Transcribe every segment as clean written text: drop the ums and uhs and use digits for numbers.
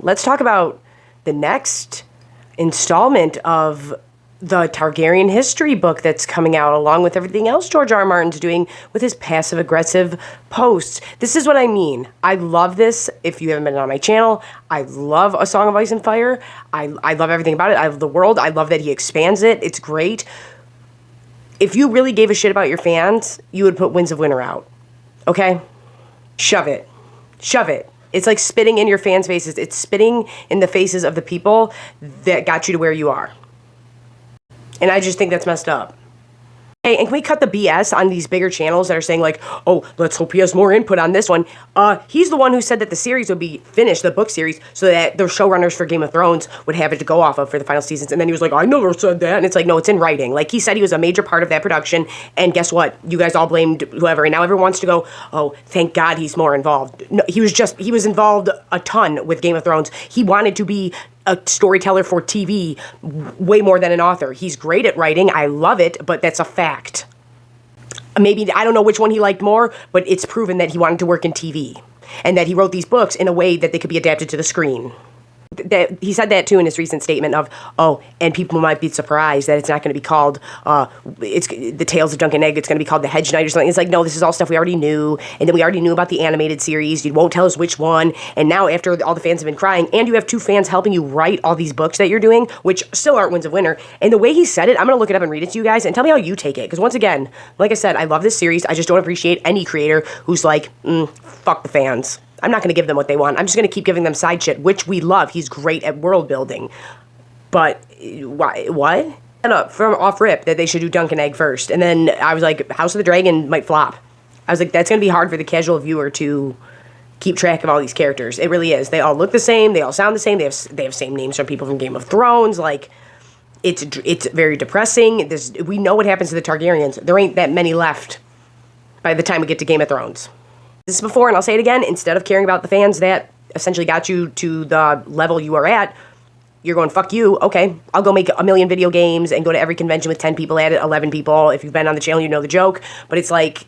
Let's talk about the next installment of the Targaryen history book that's coming out, along with everything else George R. R. Martin's doing with his passive-aggressive posts. This is what I mean. I love this. If you haven't been on my channel, I love A Song of Ice and Fire. I love everything about it. I love the world. I love that he expands it. It's great. If you really gave a shit about your fans, you would put Winds of Winter out. Okay? Shove it. Shove it. It's like spitting in your fans' faces. It's spitting in the faces of the people that got you to where you are. And I just think that's messed up. Hey, and can we cut the BS on these bigger channels that are saying like, oh, let's hope he has more input on this one. He's the one who said that the series would be finished, the book series, so that the showrunners for Game of Thrones would have it to go off of for the final seasons. And then he was like, I never said that. And it's like, no, it's in writing. Like, he said he was a major part of that production. And guess what? You guys all blamed whoever. And now everyone wants to go, oh, thank God he's more involved. No, he was involved a ton with Game of Thrones. He wanted to be a storyteller for TV way more than an author. He's great at writing. I love it, but that's a fact. Maybe, I don't know which one he liked more, but it's proven that he wanted to work in TV and that he wrote these books in a way that they could be adapted to the screen. That he said that too in his recent statement of, oh, and people might be surprised that it's not going to be called it's the Tales of Dunk and Egg. It's going to be called The Hedge Knight or something. It's like, no, this is all stuff we already knew, and then we already knew about the animated series. You won't tell us which one, and now after all the fans have been crying, and you have two fans helping you write all these books that you're doing, which still aren't Winds of Winter. And the way he said it, I'm going to look it up and read it to you guys, and tell me how you take it. Because once again, like I said, I love this series. I just don't appreciate any creator who's like, fuck the fans. I'm not going to give them what they want. I'm just going to keep giving them side shit, which we love. He's great at world building. But, what? From off rip that they should do Dunk and Egg first. And then I was like, House of the Dragon might flop. I was like, that's going to be hard for the casual viewer to keep track of all these characters. It really is. They all look the same. They all sound the same. They have same names from people from Game of Thrones. Like, it's very depressing. We know what happens to the Targaryens. There ain't that many left by the time we get to Game of Thrones. This is before, and I'll say it again, instead of caring about the fans that essentially got you to the level you are at, you're going, fuck you, okay, I'll go make 1 million video games and go to every convention with 10 people at it, 11 people. If you've been on the channel, you know the joke, but it's like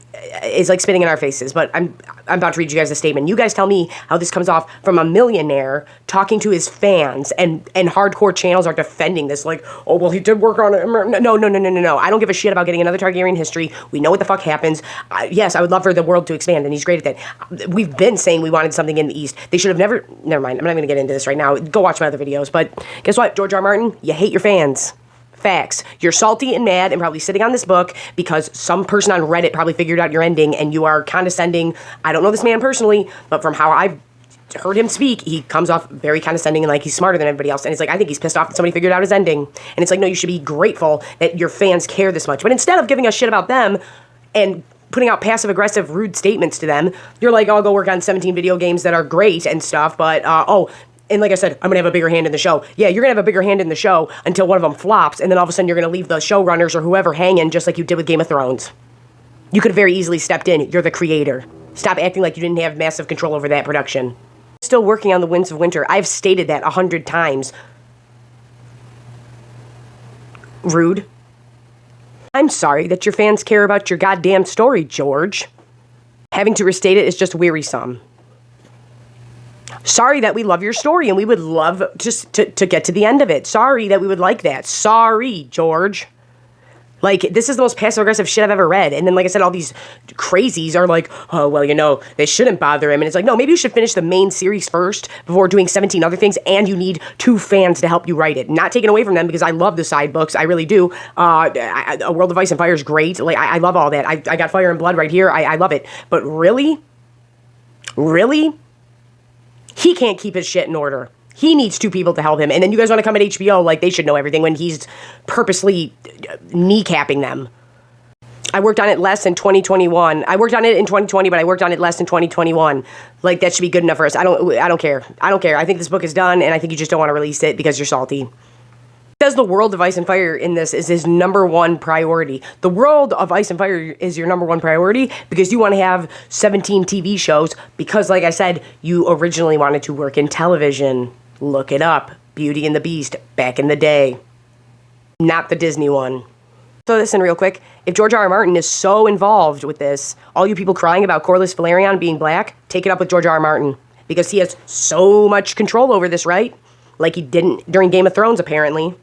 spitting in our faces. But I'm about to read you guys a statement. You guys tell me how this comes off from a millionaire talking to his fans, and hardcore channels are defending this, like, oh, well, he did work on it. No. I don't give a shit about getting another Targaryen history. We know what the fuck happens. Yes, I would love for the world to expand, and he's great at that. We've been saying we wanted something in the East. They should have never mind, I'm not going to get into this right now. Go watch my other videos, but guess what, George R. R. Martin? You hate your fans. Facts. You're salty and mad and probably sitting on this book because some person on Reddit probably figured out your ending and you are condescending. I don't know this man personally, but from how I've heard him speak, he comes off very condescending and like he's smarter than everybody else. And it's like, I think he's pissed off that somebody figured out his ending. And it's like, no, you should be grateful that your fans care this much. But instead of giving a shit about them and putting out passive-aggressive, rude statements to them, you're like, I'll go work on 17 video games that are great and stuff, but, and like I said, I'm going to have a bigger hand in the show. Yeah, you're going to have a bigger hand in the show until one of them flops, and then all of a sudden you're going to leave the showrunners or whoever hanging just like you did with Game of Thrones. You could have very easily stepped in. You're the creator. Stop acting like you didn't have massive control over that production. Still working on the Winds of Winter. I've stated that 100 times. Rude. I'm sorry that your fans care about your goddamn story, George. Having to restate it is just wearisome. Sorry that we love your story and we would love just to get to the end of it. Sorry that we would like that. Sorry, George. Like, this is the most passive-aggressive shit I've ever read. And then, like I said, all these crazies are like, oh, well, you know, they shouldn't bother him. And it's like, no, maybe you should finish the main series first before doing 17 other things, and you need 2 fans to help you write it. Not taken away from them, because I love the side books. I really do. A World of Ice and Fire is great. Like, I love all that. I got Fire and Blood right here. I love it. But really? Really? He can't keep his shit in order. He needs 2 people to help him. And then you guys want to come at HBO like they should know everything when he's purposely kneecapping them. I worked on it less in 2021. I worked on it in 2020, but I worked on it less in 2021. Like, that should be good enough for us. I don't care. I don't care. I think this book is done, and I think you just don't want to release it because you're salty. Says the world of Ice and Fire in this is his #1 priority. The world of Ice and Fire is your #1 priority because you want to have 17 TV shows because, like I said, you originally wanted to work in television. Look it up. Beauty and the Beast, back in the day. Not the Disney one. So listen real quick. If George R. R. Martin is so involved with this, all you people crying about Corlys Velaryon being black, take it up with George R. R. Martin. because he has so much control over this, right? Like he didn't during Game of Thrones, apparently.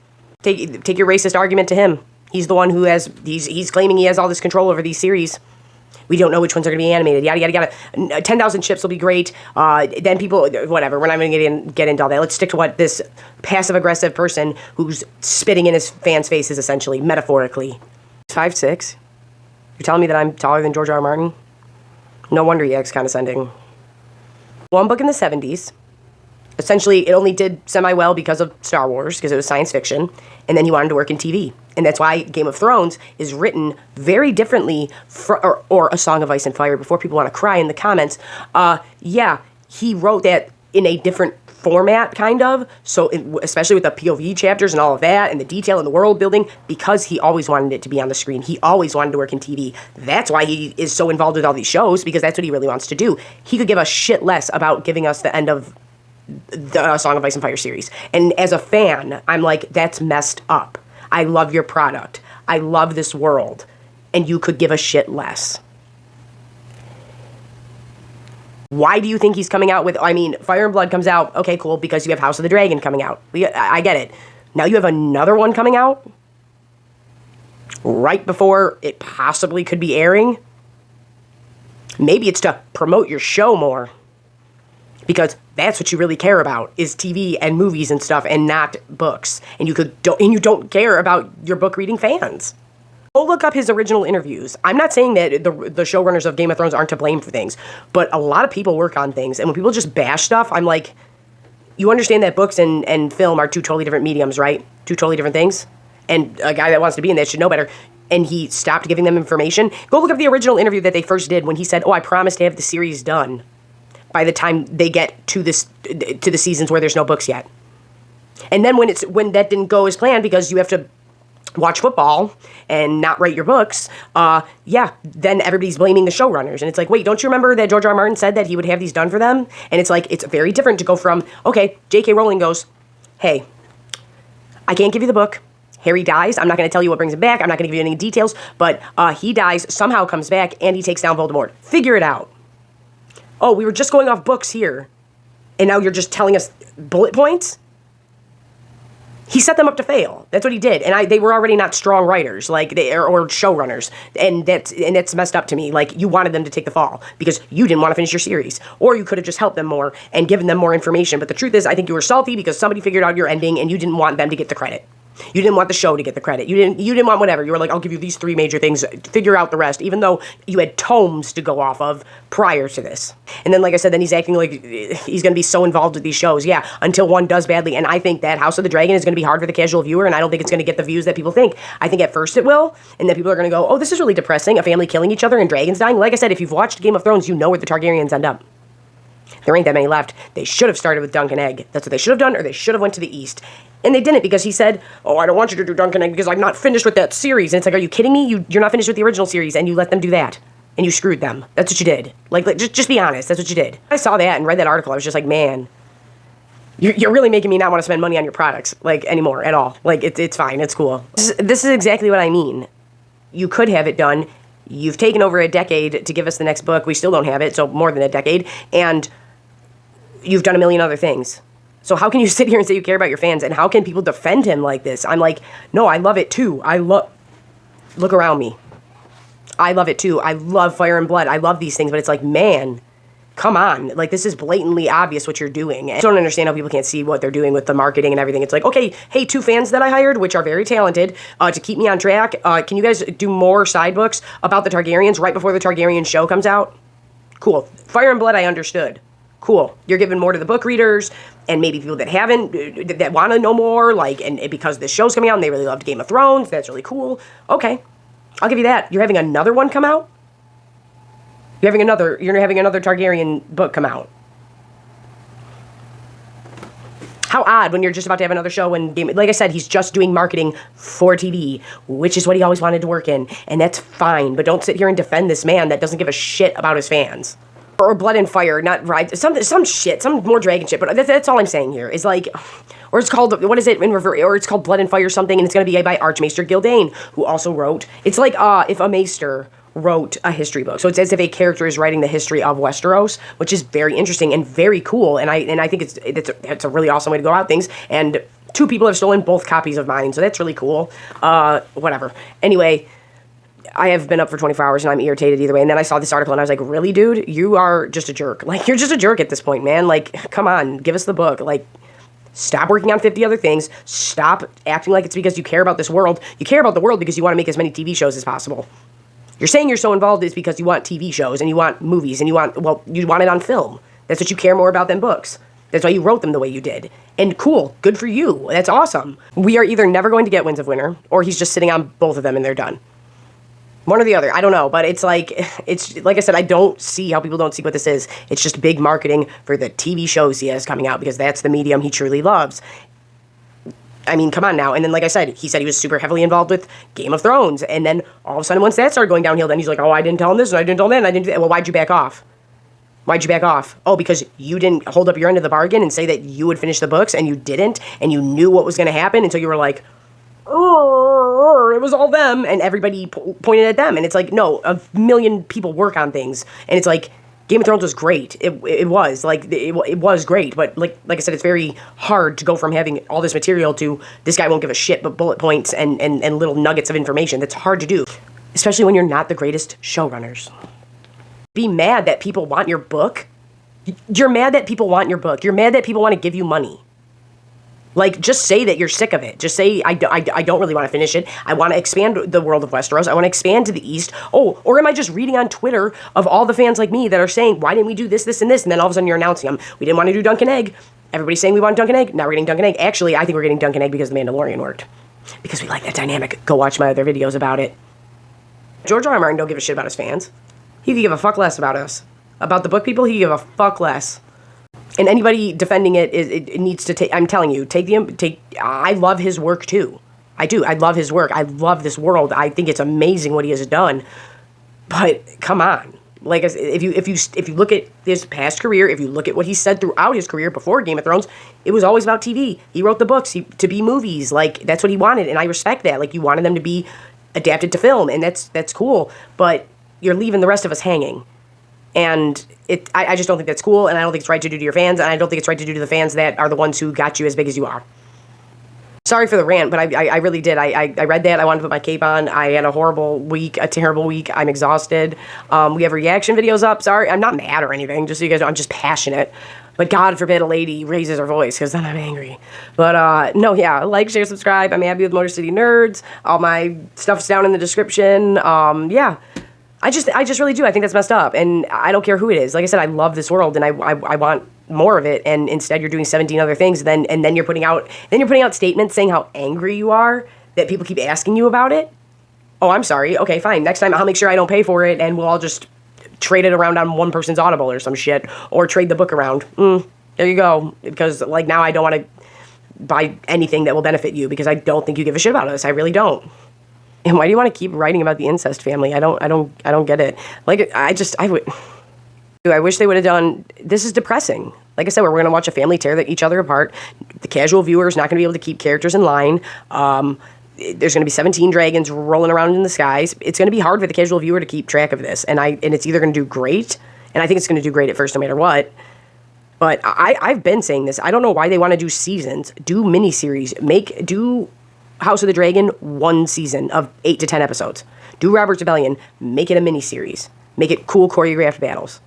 Take your racist argument to him. He's the one who he's claiming he has all this control over these series. We don't know which ones are going to be animated. Yada, yada, yada. 10,000 ships will be great. Then people, whatever. We're not going to get into all that. Let's stick to what this passive-aggressive person who's spitting in his fans' faces, essentially, metaphorically. 5'6". You're telling me that I'm taller than George R. R. Martin? No wonder he acts condescending. One book in the 70s. Essentially, it only did semi-well because of Star Wars, because it was science fiction, and then he wanted to work in TV. And that's why Game of Thrones is written very differently, or A Song of Ice and Fire, before people want to cry in the comments. Yeah, he wrote that in a different format, kind of, so especially with the POV chapters and all of that, and the detail and the world building, because he always wanted it to be on the screen. He always wanted to work in TV. That's why he is so involved with all these shows, because that's what he really wants to do. He could give a shit less about giving us the end of the Song of Ice and Fire series. And as a fan, I'm like, that's messed up. I love your product. I love this world. And you could give a shit less. Why do you think he's coming out with, I mean, Fire and Blood comes out, okay, cool, because you have House of the Dragon coming out. I get it. Now you have another one coming out right before it possibly could be airing. Maybe it's to promote your show more. Because that's what you really care about, is TV and movies and stuff, and not books. And you don't care about your book reading fans. Go look up his original interviews. I'm not saying that the showrunners of Game of Thrones aren't to blame for things, but a lot of people work on things, and when people just bash stuff, I'm like, you understand that books and film are two totally different mediums, right? Two totally different things. And a guy that wants to be in that should know better. And he stopped giving them information. Go look up the original interview that they first did when he said, "Oh, I promised to have the series done by the time they get to the seasons where there's no books yet." And then when that didn't go as planned because you have to watch football and not write your books, then everybody's blaming the showrunners. And it's like, wait, don't you remember that George R. R. Martin said that he would have these done for them? And it's like, it's very different to go from, okay, J.K. Rowling goes, hey, I can't give you the book. Harry dies. I'm not going to tell you what brings him back. I'm not going to give you any details. But he dies, somehow comes back, and he takes down Voldemort. Figure it out. Oh, we were just going off books here, and now you're just telling us bullet points? He set them up to fail. That's what he did. And they were already not strong writers, or showrunners. And that's messed up to me. Like, you wanted them to take the fall because you didn't want to finish your series. Or you could have just helped them more and given them more information. But the truth is, I think you were salty because somebody figured out your ending and you didn't want them to get the credit. You didn't want the show to get the credit. You didn't want whatever. You were like, I'll give you these 3 major things. Figure out the rest, even though you had tomes to go off of prior to this. And then, like I said, then he's acting like he's going to be so involved with these shows. Yeah, until one does badly. And I think that House of the Dragon is going to be hard for the casual viewer, and I don't think it's going to get the views that people think. I think at first it will, and then people are going to go, oh, this is really depressing, a family killing each other and dragons dying. Like I said, if you've watched Game of Thrones, you know where the Targaryens end up. There ain't that many left. They should have started with Dunk and Egg. That's what they should have done, or they should have went to the East. And they didn't because he said, oh, I don't want you to do Dunk and Egg because I'm not finished with that series. And it's like, are you kidding me? You're not finished with the original series, and you let them do that. And you screwed them. That's what you did. Like just be honest. That's what you did. I saw that and read that article. I was just like, man, you're really making me not want to spend money on your products, like, anymore at all. Like, it's fine. It's cool. This is exactly what I mean. You could have it done. You've taken over a decade to give us the next book. We still don't have it, so more than a decade. And you've done a million other things. So how can you sit here and say you care about your fans? And how can people defend him like this? I'm like, no, I love it too. Look around me. I love it too. I love Fire and Blood. I love these things. But it's like, man, come on. Like, this is blatantly obvious what you're doing. I don't understand how people can't see what they're doing with the marketing and everything. It's like, okay, hey, 2 fans that I hired, which are very talented, to keep me on track, can you guys do more side books about the Targaryens right before the Targaryen show comes out? Cool. Fire and Blood, I understood. Cool. You're giving more to the book readers and maybe people that haven't, that want to know more, like, and because this show's coming out and they really loved Game of Thrones. That's really cool. Okay. I'll give you that. You're having another one come out? You're having another Targaryen book come out. How odd when you're just about to have another show and game. Like I said, he's just doing marketing for TV, which is what he always wanted to work in. And that's fine. But don't sit here and defend this man that doesn't give a shit about his fans. Or Blood and Fire, not right, some shit, some more dragon shit, but that's all I'm saying here, is like, or it's called, what is it, in reverse, or it's called Blood and Fire something, and it's going to be by Archmaester Gildane, who also wrote, it's like, if a maester wrote a history book. So it's as if a character is writing the history of Westeros, which is very interesting and very cool. And I think it's a really awesome way to go about things. And 2 people have stolen both copies of mine, so that's really cool. Whatever. Anyway, I have been up for 24 hours and I'm irritated either way. And then I saw this article and I was like, really, dude? You are just a jerk. Like, you're just a jerk at this point, man. Like, come on, give us the book. Like, stop working on 50 other things. Stop acting like it's because you care about this world. You care about the world because you want to make as many TV shows as possible. You're saying you're so involved is because you want TV shows and you want movies and you want it on film. That's what you care more about than books. That's why you wrote them the way you did. And cool, good for you. That's awesome. We are either never going to get Winds of Winter or he's just sitting on both of them and they're done. One or the other, I don't know, but it's like I said, I don't see how people don't see what this is. It's just big marketing for the TV shows he has coming out because that's the medium he truly loves. I mean, come on now. And then, like I said, he was super heavily involved with Game of Thrones. And then all of a sudden, once that started going downhill, then he's like, oh, I didn't tell him this and I didn't tell him that and I didn't do that. Well, why'd you back off? Why'd you back off? Oh, because you didn't hold up your end of the bargain and say that you would finish the books and you didn't and you knew what was going to happen until you were like, oh, it was all them, and everybody pointed at them, and it's like, no, 1 million people work on things, and it's like, Game of Thrones was great, it was, like, it was great, but like I said, it's very hard to go from having all this material to, this guy won't give a shit, but bullet points and little nuggets of information. That's hard to do, especially when you're not the greatest showrunners. Be mad that people want your book. You're mad that people want your book. You're mad that people want to give you money. Like, just say that you're sick of it. Just say, I don't really want to finish it. I want to expand the world of Westeros. I want to expand to the east. Oh, or am I just reading on Twitter of all the fans like me that are saying, why didn't we do this, this, and this? And then all of a sudden you're announcing them. We didn't want to do Dunk and Egg. Everybody's saying we want Dunk and Egg. Now we're getting Dunk and Egg. Actually, I think we're getting Dunk and Egg because The Mandalorian worked. Because we like that dynamic. Go watch my other videos about it. George R. R. Martin don't give a shit about his fans. He could give a fuck less about us. About the book people, he could give a fuck less. And anybody defending it needs to take. I'm telling you, I love his work too. I do. I love his work. I love this world. I think it's amazing what he has done. But come on, like if you look at his past career, if you look at what he said throughout his career before Game of Thrones, it was always about TV. He wrote the books to be movies. Like, that's what he wanted, and I respect that. Like, you wanted them to be adapted to film, and that's cool. But you're leaving the rest of us hanging. And I just don't think that's cool, and I don't think it's right to do to your fans, and I don't think it's right to do to the fans that are the ones who got you as big as you are. Sorry for the rant, but I really did. I read that. I wanted to put my cape on. I had a horrible week, a terrible week. I'm exhausted. We have reaction videos up. Sorry, I'm not mad or anything, just so you guys know. I'm just passionate. But God forbid a lady raises her voice, because then I'm angry. But, no, yeah, like, share, subscribe. I'm Abby with Motor City Nerds. All my stuff's down in the description. Yeah. I just really do. I think that's messed up, and I don't care who it is. Like I said, I love this world, and I want more of it. And instead, you're doing 17 other things. And then you're putting out statements saying how angry you are that people keep asking you about it. Oh, I'm sorry. Okay, fine. Next time, I'll make sure I don't pay for it, and we'll all just trade it around on one person's Audible or some shit, or trade the book around. There you go. Because like now, I don't want to buy anything that will benefit you because I don't think you give a shit about us. I really don't. And why do you want to keep writing about the incest family? I don't get it. Like, I wish they would have done, this is depressing. Like I said, we're going to watch a family tear each other apart. The casual viewer is not going to be able to keep characters in line. There's going to be 17 dragons rolling around in the skies. It's going to be hard for the casual viewer to keep track of this. And it's either going to do great, and I think it's going to do great at first no matter what. But I've been saying this. I don't know why they want to do seasons. Do miniseries. Do House of the Dragon, 1 season of 8 to 10 episodes. Do Robert's Rebellion, make it a miniseries. Make it cool choreographed battles.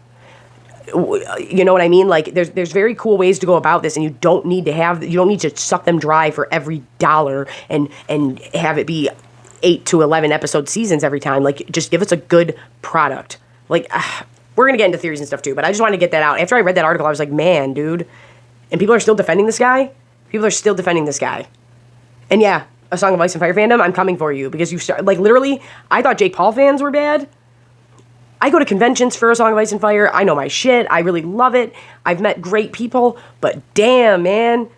You know what I mean? Like, there's very cool ways to go about this, and you don't need to suck them dry for every dollar and have it be 8 to 11 episode seasons every time. Like, just give us a good product. Like, we're gonna get into theories and stuff too, but I just wanted to get that out. After I read that article, I was like, man, dude. And people are still defending this guy? People are still defending this guy. And yeah, A Song of Ice and Fire fandom, I'm coming for you, because like, literally, I thought Jake Paul fans were bad. I go to conventions for A Song of Ice and Fire. I know my shit. I really love it. I've met great people, but damn, man,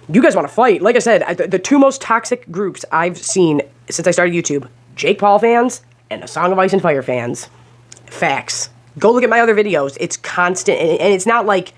you guys want to fight. Like I said, the 2 most toxic groups I've seen since I started YouTube, Jake Paul fans and A Song of Ice and Fire fans. Facts. Go look at my other videos. It's constant, and it's not like,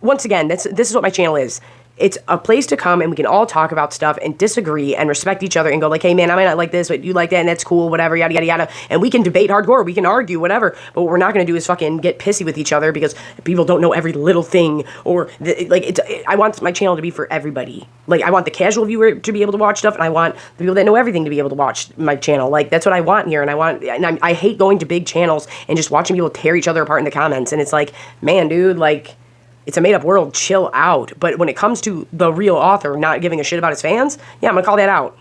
once again, this is what my channel is. It's a place to come and we can all talk about stuff and disagree and respect each other and go like, hey man, I might not like this, but you like that and that's cool, whatever, yada, yada, yada. And we can debate hardcore, we can argue, whatever. But what we're not going to do is fucking get pissy with each other because people don't know every little thing or I want my channel to be for everybody. Like I want the casual viewer to be able to watch stuff and I want the people that know everything to be able to watch my channel. Like that's what I want here. And I hate going to big channels and just watching people tear each other apart in the comments. And it's like, man, dude, like, it's a made-up world, chill out. But when it comes to the real author not giving a shit about his fans, yeah, I'm going to call that out.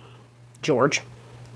George.